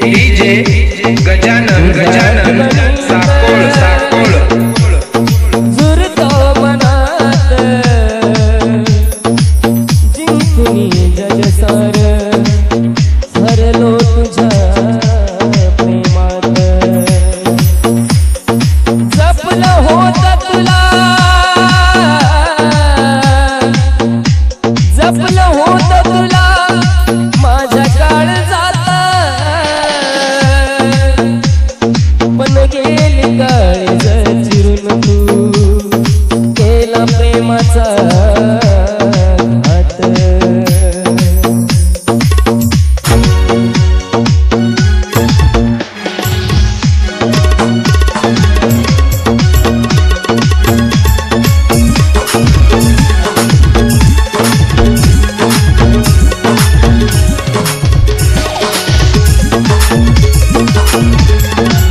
DJ Gajanan Sakol झुरतो मनात जिंकून जग सार हरलो तुझ्या प्रेमात जपलं होतं तुला जपलं होतं तुला माझ्या काळजात पण गेली काळज चिरून तू केला प्रेमाचा घात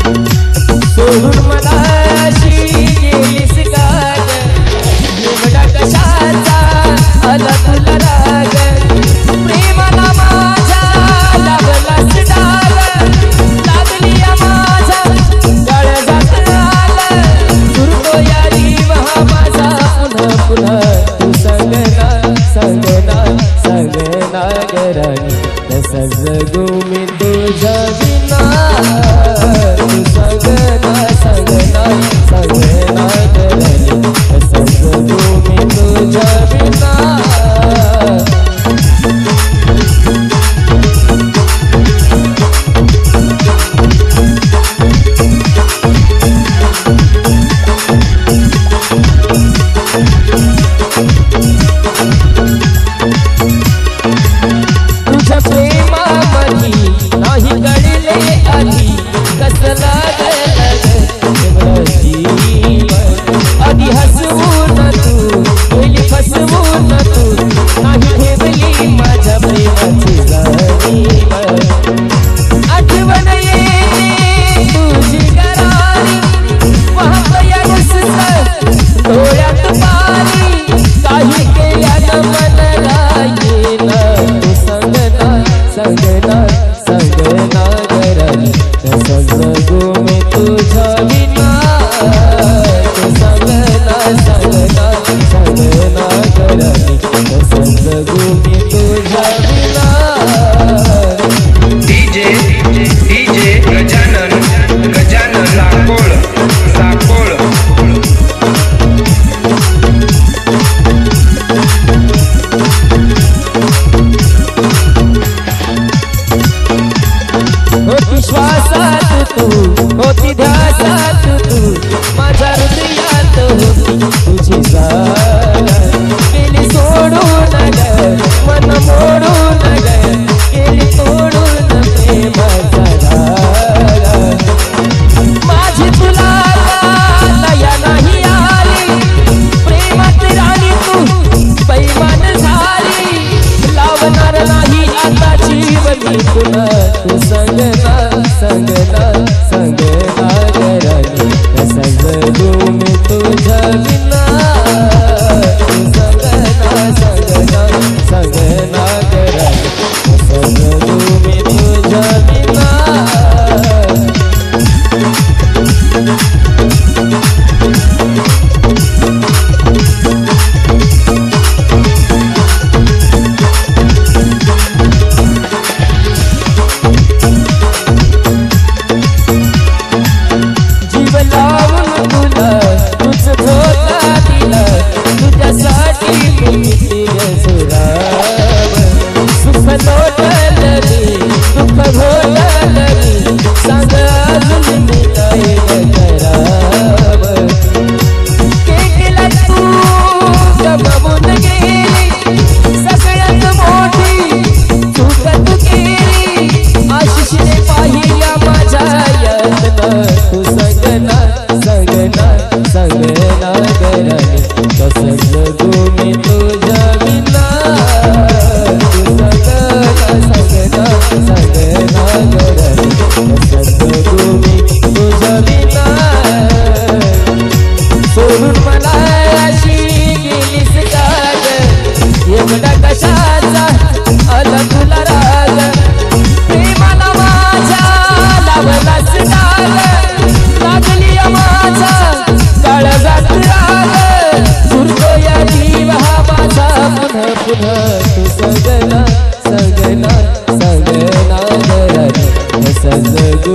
सोडून मनाशी गेलीस गाग एवढा कशाचा आला तुला राग प्रेमाला माझ्या लागलास डाग लागली माझ्या काळजात आलं सुरतो या जीव हा माझा पुन्हा पुन्हा तू सांगना गरानी तसंच जगू मी तुझ्या विना तू सांगना गरानी तसंच जगू मी तुझ्या विना तुझ्या प्रेमामधी नाही कळले आधी कसला आधी हसवून तू पहिली फसवून तू नाही ठेवली माझ्या प्रेमाची जाणीव आठवण येते तुझी करारी वाहतया नुसतं डोळ्यात पाणी काही केल्यानं मनला येना तू सांगना गरानी तसंच जगू मी तुझ्या विना तू सांगना गरानी तसंच जगू मी तुझ्या विना डीजे गजानन साकोळ होती श्वासात तू होती ध्यासात तू माझ्या हृदयात होती तुझी जाण गेली सोडून ग मन मोडून ग गेली तोडून प्रेमाचा राग माझी तुला दया नाही आली प्रेमात राणी तू बैमान झाली लावणार नाही आता जीवन पुन्हा तू सांगना गरानी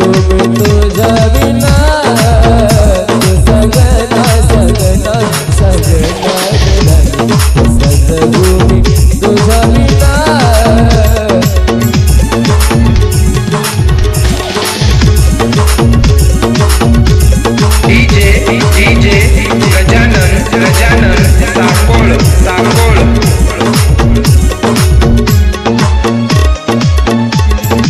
योगिनी